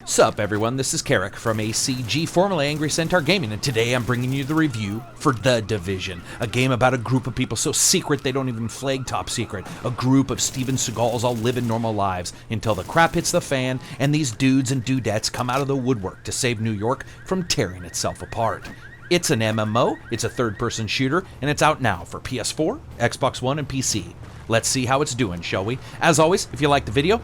Sup everyone, this is Karak from ACG, formerly Angry Centaur Gaming, and today I'm bringing you the review for The Division, a game about a group of people so secret they don't even flag top secret, a group of Steven Seagals all living normal lives until the crap hits the fan and these dudes and dudettes come out of the woodwork to save New York from tearing itself apart. It's an MMO, it's a third-person shooter, and it's out now for PS4, Xbox One, and PC. Let's see how it's doing, shall we? As always, if you like the video,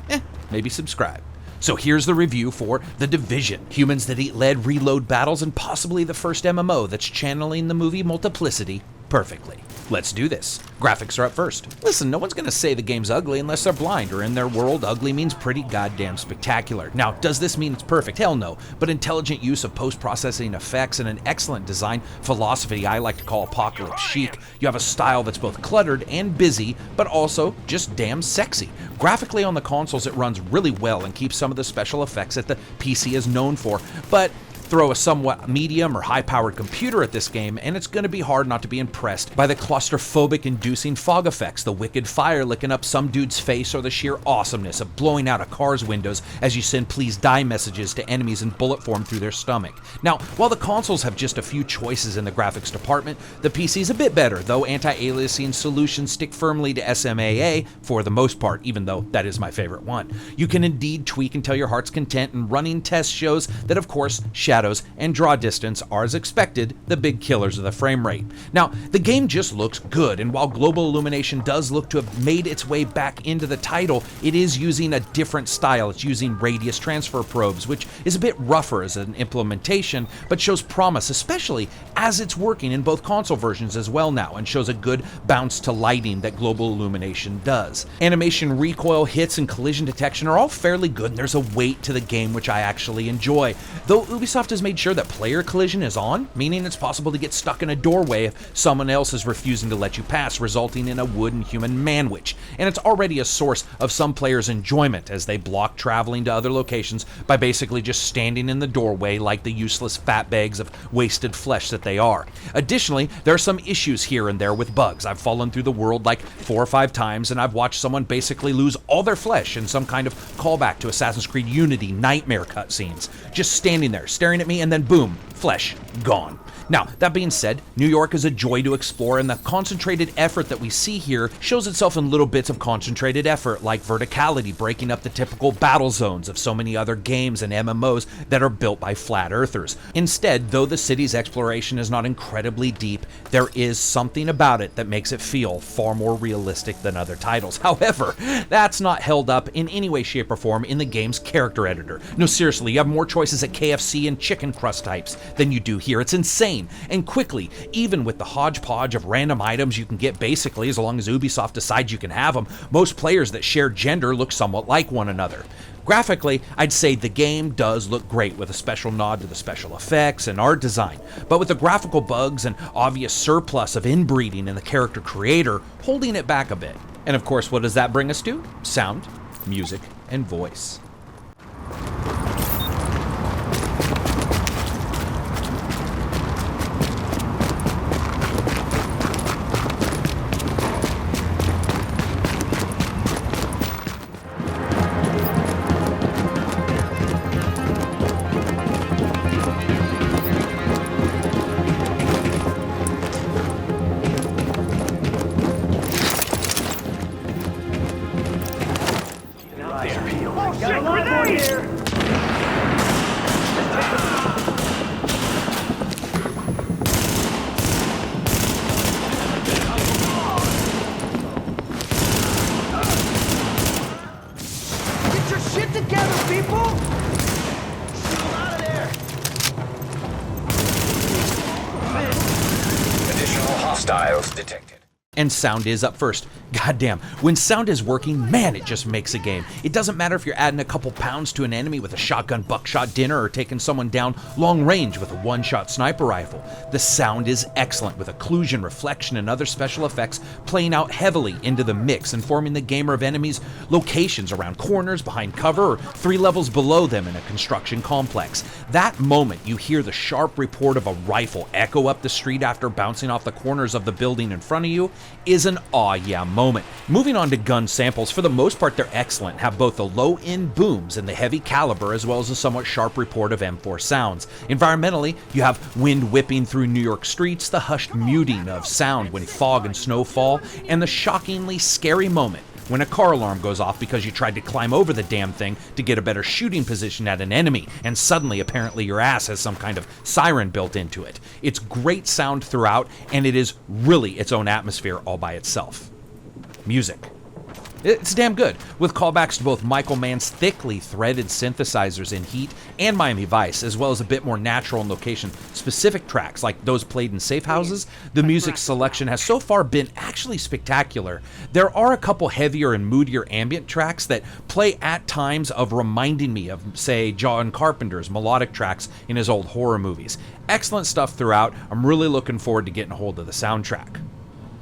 maybe subscribe. So here's the review for The Division. Humans that eat lead, reload battles, and possibly the first MMO that's channeling the movie Multiplicity perfectly. Let's do this. Graphics are up first. Listen, no one's gonna say the game's ugly unless they're blind, or in their world, ugly means pretty goddamn spectacular. Now, does this mean it's perfect? Hell no. But intelligent use of post-processing effects and an excellent design philosophy I like to call apocalypse chic. You have a style that's both cluttered and busy, but also just damn sexy. Graphically on the consoles, it runs really well and keeps some of the special effects that the PC is known for, but throw a somewhat medium or high-powered computer at this game, and it's going to be hard not to be impressed by the claustrophobic-inducing fog effects, the wicked fire licking up some dude's face, or the sheer awesomeness of blowing out a car's windows as you send please die messages to enemies in bullet form through their stomach. Now, while the consoles have just a few choices in the graphics department, the PC's a bit better, though anti-aliasing solutions stick firmly to SMAA for the most part, even though that is my favorite one. You can indeed tweak until your heart's content, and running tests shows that, of course, shadows and draw distance are, as expected, the big killers of the frame rate. Now, the game just looks good, and while global illumination does look to have made its way back into the title, it is using a different style. It's using radius transfer probes, which is a bit rougher as an implementation, but shows promise, especially as it's working in both console versions as well now, and shows a good bounce to lighting that global illumination does. Animation, recoil, hits, and collision detection are all fairly good, and there's a weight to the game which I actually enjoy. Though Ubisoft has made sure that player collision is on, meaning it's possible to get stuck in a doorway if someone else is refusing to let you pass, resulting in a wooden human manwich. And it's already a source of some players' enjoyment as they block traveling to other locations by basically just standing in the doorway like the useless fat bags of wasted flesh that they are. Additionally, there are some issues here and there with bugs. I've fallen through the world like 4 or 5 times, and I've watched someone basically lose all their flesh in some kind of callback to Assassin's Creed Unity nightmare cutscenes. Just standing there, staring at me, and then boom, flesh gone. Now, that being said, New York is a joy to explore, and the concentrated effort that we see here shows itself in little bits of concentrated effort, like verticality breaking up the typical battle zones of so many other games and MMOs that are built by flat earthers. Instead, though the city's exploration is not incredibly deep, there is something about it that makes it feel far more realistic than other titles. However, that's not held up in any way, shape, or form in the game's character editor. No, seriously, you have more choices at KFC and chicken crust types than you do here. It's insane. And quickly, even with the hodgepodge of random items you can get basically as long as Ubisoft decides you can have them, most players that share gender look somewhat like one another. Graphically, I'd say the game does look great with a special nod to the special effects and art design, but with the graphical bugs and obvious surplus of inbreeding in the character creator holding it back a bit. And of course, what does that bring us to? Sound, music, and voice. Hostiles detected. And sound is up first. Goddamn, when sound is working, man, it just makes a game. It doesn't matter if you're adding a couple pounds to an enemy with a shotgun buckshot dinner or taking someone down long range with a one-shot sniper rifle. The sound is excellent, with occlusion, reflection, and other special effects playing out heavily into the mix, informing the gamer of enemies' locations around corners, behind cover, or 3 levels below them in a construction complex. That moment you hear the sharp report of a rifle echo up the street after bouncing off the corners of the building in front of you, is an aw yeah moment. Moving on to gun samples, for the most part they're excellent, have both the low-end booms and the heavy caliber as well as a somewhat sharp report of M4 sounds. Environmentally, you have wind whipping through New York streets, the hushed muting of sound when fog and snow fall, and the shockingly scary moment when a car alarm goes off because you tried to climb over the damn thing to get a better shooting position at an enemy, and suddenly apparently your ass has some kind of siren built into it. It's great sound throughout, and it is really its own atmosphere all by itself. Music. It's damn good, with callbacks to both Michael Mann's thickly threaded synthesizers in Heat and Miami Vice, as well as a bit more natural and location-specific tracks like those played in safe houses. The music selection has so far been actually spectacular. There are a couple heavier and moodier ambient tracks that play at times of reminding me of, say, John Carpenter's melodic tracks in his old horror movies. Excellent stuff throughout. I'm really looking forward to getting a hold of the soundtrack.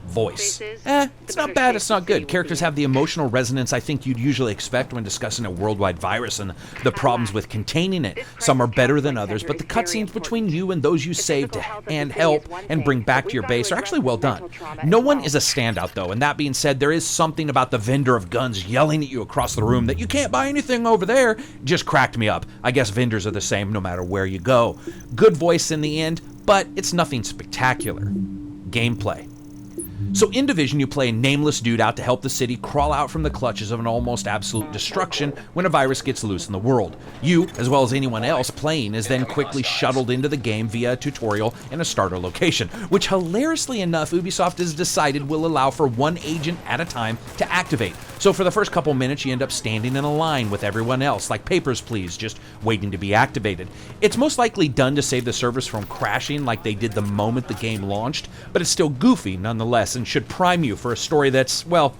Voice. It's not bad, it's not good. Characters have the emotional resonance I think you'd usually expect when discussing a worldwide virus and the problems with containing it. Some are better than others, but the cutscenes between you and those you save and help and bring back to your base are actually well done. No one is a standout though, and that being said, there is something about the vendor of guns yelling at you across the room that you can't buy anything over there just cracked me up. I guess vendors are the same no matter where you go. Good voice in the end, but it's nothing spectacular. Gameplay. So in Division, you play a nameless dude out to help the city crawl out from the clutches of an almost absolute destruction when a virus gets loose in the world. You, as well as anyone else playing, is then quickly shuttled into the game via a tutorial and a starter location, which hilariously enough Ubisoft has decided will allow for one agent at a time to activate. So for the first couple minutes, you end up standing in a line with everyone else, like Papers, Please, just waiting to be activated. It's most likely done to save the servers from crashing like they did the moment the game launched, but it's still goofy nonetheless and should prime you for a story that's, well,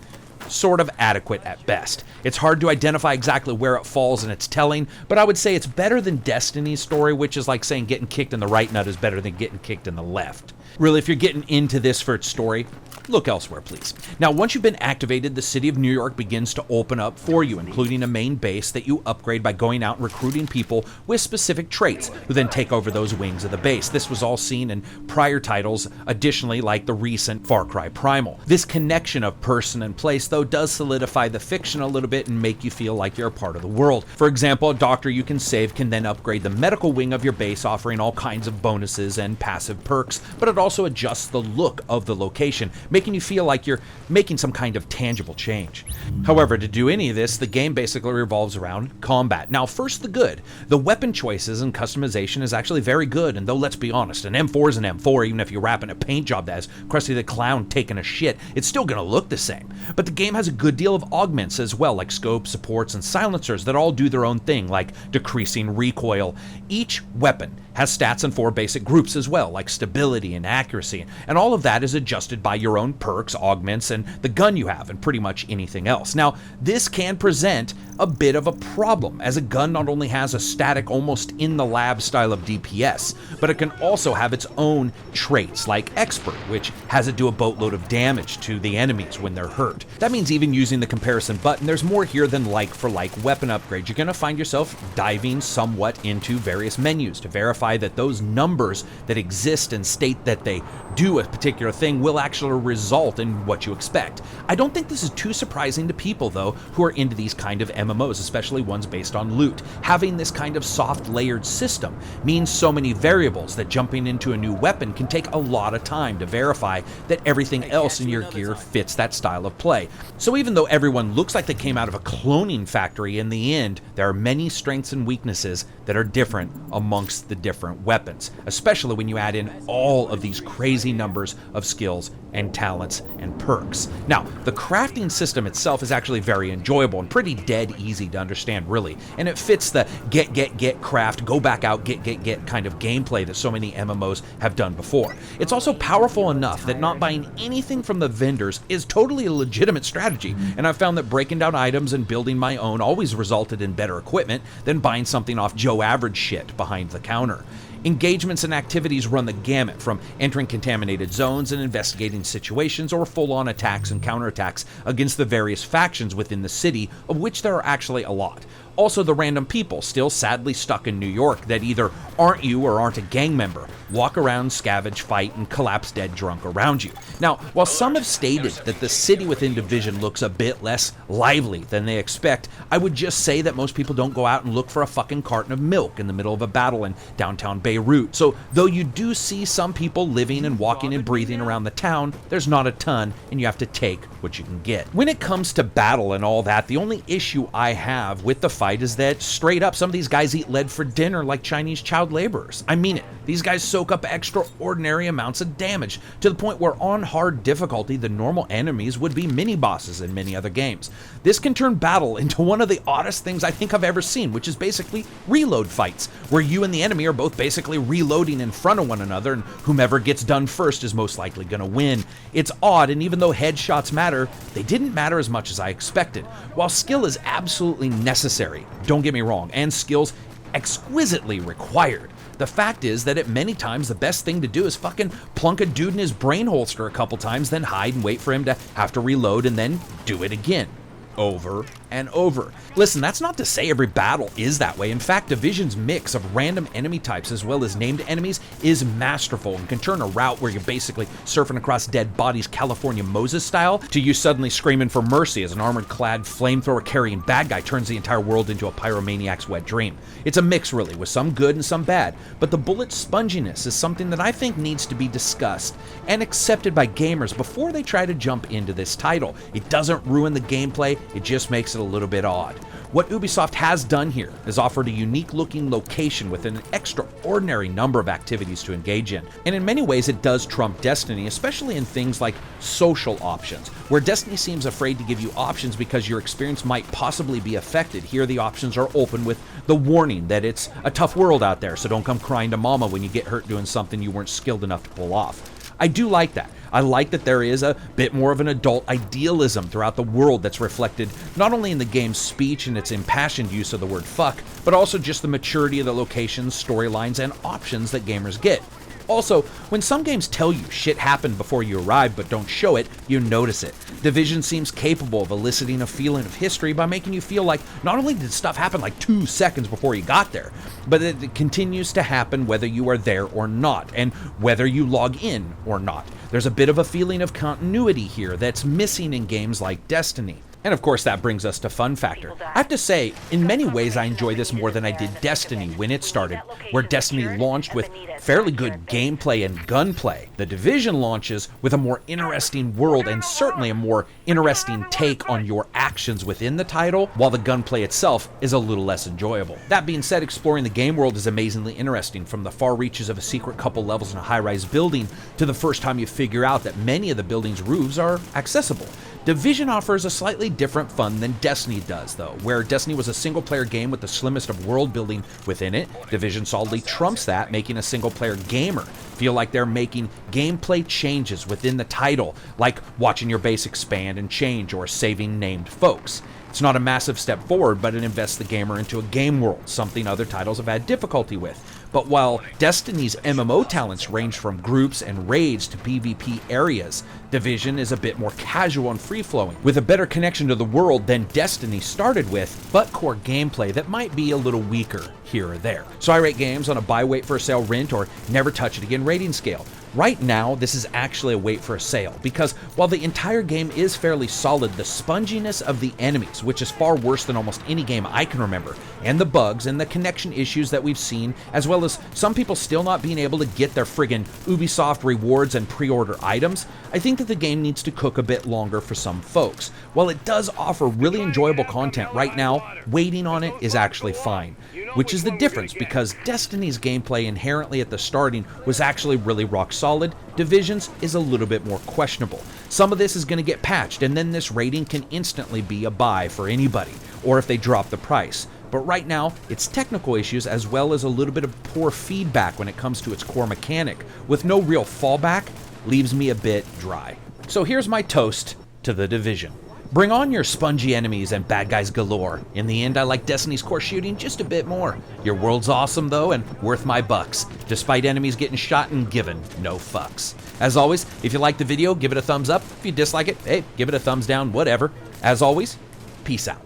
sort of adequate at best. It's hard to identify exactly where it falls in its telling, but I would say it's better than Destiny's story, which is like saying getting kicked in the right nut is better than getting kicked in the left. Really, if you're getting into this for its story, look elsewhere, please. Now, once you've been activated, the city of New York begins to open up for you, including a main base that you upgrade by going out and recruiting people with specific traits, who then take over those wings of the base. This was all seen in prior titles, additionally like the recent Far Cry Primal. This connection of person and place, though, does solidify the fiction a little bit and make you feel like you're a part of the world. For example, a doctor you can save can then upgrade the medical wing of your base, offering all kinds of bonuses and passive perks, but it also adjusts the look of the location, making you feel like you're making some kind of tangible change. However, to do any of this, the game basically revolves around combat. Now, first the good. The weapon choices and customization is actually very good, and though let's be honest, an M4 is an M4, even if you're wrapping a paint job that has Krusty the Clown taking a shit, it's still gonna look the same. But the game has a good deal of augments as well, like scopes, supports, and silencers that all do their own thing, like decreasing recoil. Each weapon has stats in 4 basic groups as well, like stability and accuracy, and all of that is adjusted by your own perks, augments, and the gun you have, and pretty much anything else. Now, this can present a bit of a problem, as a gun not only has a static, almost in the lab style of DPS, but it can also have its own traits, like Expert, which has it do a boatload of damage to the enemies when they're hurt. That means even using the comparison button, there's more here than like-for-like weapon upgrades. You're gonna find yourself diving somewhat into various menus to verify that those numbers that exist and state that they do a particular thing will actually result in what you expect. I don't think this is too surprising to people, though, who are into these kind of MMOs, especially ones based on loot. Having this kind of soft layered system means so many variables that jumping into a new weapon can take a lot of time to verify that everything else in your gear fits that style of play. So even though everyone looks like they came out of a cloning factory, in the end, there are many strengths and weaknesses that are different amongst the different weapons, especially when you add in all of these crazy numbers of skills and talents and perks. Now, the crafting system itself is actually very enjoyable and pretty dead easy to understand, really, and it fits the get, craft, go back out, get kind of gameplay that so many MMOs have done before. It's also powerful enough that not buying anything from the vendors is totally a legitimate strategy, and I've found that breaking down items and building my own always resulted in better equipment than buying something off Joe Average shit behind the counter. Engagements and activities run the gamut, from entering contaminated zones and investigating situations, or full-on attacks and counterattacks against the various factions within the city, of which there are actually a lot. Also, the random people still sadly stuck in New York that either aren't you or aren't a gang member. Walk around, scavenge, fight, and collapse dead drunk around you. Now, while some have stated that the city within Division looks a bit less lively than they expect, I would just say that most people don't go out and look for a fucking carton of milk in the middle of a battle in downtown Beirut. So, though you do see some people living and walking and breathing around the town, there's not a ton, and you have to take what you can get. When it comes to battle and all that, the only issue I have with the fight is that straight up, some of these guys eat lead for dinner like Chinese child laborers. I mean it. These guys soak up extraordinary amounts of damage, to the point where on hard difficulty, the normal enemies would be mini-bosses in many other games. This can turn battle into one of the oddest things I think I've ever seen, which is basically reload fights, where you and the enemy are both basically reloading in front of one another, and whomever gets done first is most likely going to win. It's odd, and even though headshots matter, they didn't matter as much as I expected. While skill is absolutely necessary, don't get me wrong, and skills exquisitely required, the fact is that at many times the best thing to do is fucking plunk a dude in his brain holster a couple times, then hide and wait for him to have to reload and then do it again. Over and over. Listen, that's not to say every battle is that way. In fact, Division's mix of random enemy types as well as named enemies is masterful and can turn a route where you're basically surfing across dead bodies California Moses style to you suddenly screaming for mercy as an armored-clad, flamethrower-carrying bad guy turns the entire world into a pyromaniac's wet dream. It's a mix, really, with some good and some bad, but the bullet sponginess is something that I think needs to be discussed and accepted by gamers before they try to jump into this title. It doesn't ruin the gameplay, it just makes it a little bit odd. What Ubisoft has done here is offered a unique looking location with an extraordinary number of activities to engage in. And in many ways it does trump Destiny, especially in things like social options. Where Destiny seems afraid to give you options because your experience might possibly be affected, here the options are open with the warning that it's a tough world out there, so don't come crying to mama when you get hurt doing something you weren't skilled enough to pull off. I do like that. I like that there is a bit more of an adult idealism throughout the world that's reflected not only in the game's speech and its impassioned use of the word fuck, but also just the maturity of the locations, storylines, and options that gamers get. Also, when some games tell you shit happened before you arrive but don't show it, you notice it. Division seems capable of eliciting a feeling of history by making you feel like not only did stuff happen like 2 seconds before you got there, but it continues to happen whether you are there or not, and whether you log in or not. There's a bit of a feeling of continuity here that's missing in games like Destiny. And of course that brings us to fun factor. I have to say, in many ways I enjoy this more than I did Destiny when it started, where Destiny launched with fairly good gameplay and gunplay. The Division launches with a more interesting world and certainly a more interesting take on your actions within the title, while the gunplay itself is a little less enjoyable. That being said, exploring the game world is amazingly interesting, from the far reaches of a secret couple levels in a high-rise building to the first time you figure out that many of the building's roofs are accessible. Division offers a slightly different fun than Destiny does, though. Where Destiny was a single-player game with the slimmest of world building within it, Division solidly trumps that, making a single-player gamer feel like they're making gameplay changes within the title, like watching your base expand and change or saving named folks. It's not a massive step forward, but it invests the gamer into a game world, something other titles have had difficulty with. But while Destiny's MMO talents range from groups and raids to PvP areas, Division is a bit more casual and free-flowing, with a better connection to the world than Destiny started with, but core gameplay that might be a little weaker here or there. So I rate games on a buy, wait for a sale, rent, or never touch it again rating scale. Right now, this is actually a wait for a sale, because while the entire game is fairly solid, the sponginess of the enemies, which is far worse than almost any game I can remember, and the bugs and the connection issues that we've seen, as well as some people still not being able to get their friggin' Ubisoft rewards and pre-order items, I think that the game needs to cook a bit longer for some folks. While it does offer really enjoyable content right now, waiting on it is actually fine. Which is the difference, because Destiny's gameplay inherently at the starting was actually really rock solid. Division's is a little bit more questionable. Some of this is going to get patched, and then this rating can instantly be a buy for anybody, or if they drop the price. But right now, its technical issues as well as a little bit of poor feedback when it comes to its core mechanic, with no real fallback, leaves me a bit dry. So here's my toast to the Division. Bring on your spongy enemies and bad guys galore. In the end, I like Destiny's core shooting just a bit more. Your world's awesome though, and worth my bucks, despite enemies getting shot and given no fucks. As always, if you like the video, give it a thumbs up. If you dislike it, hey, give it a thumbs down, whatever. As always, peace out.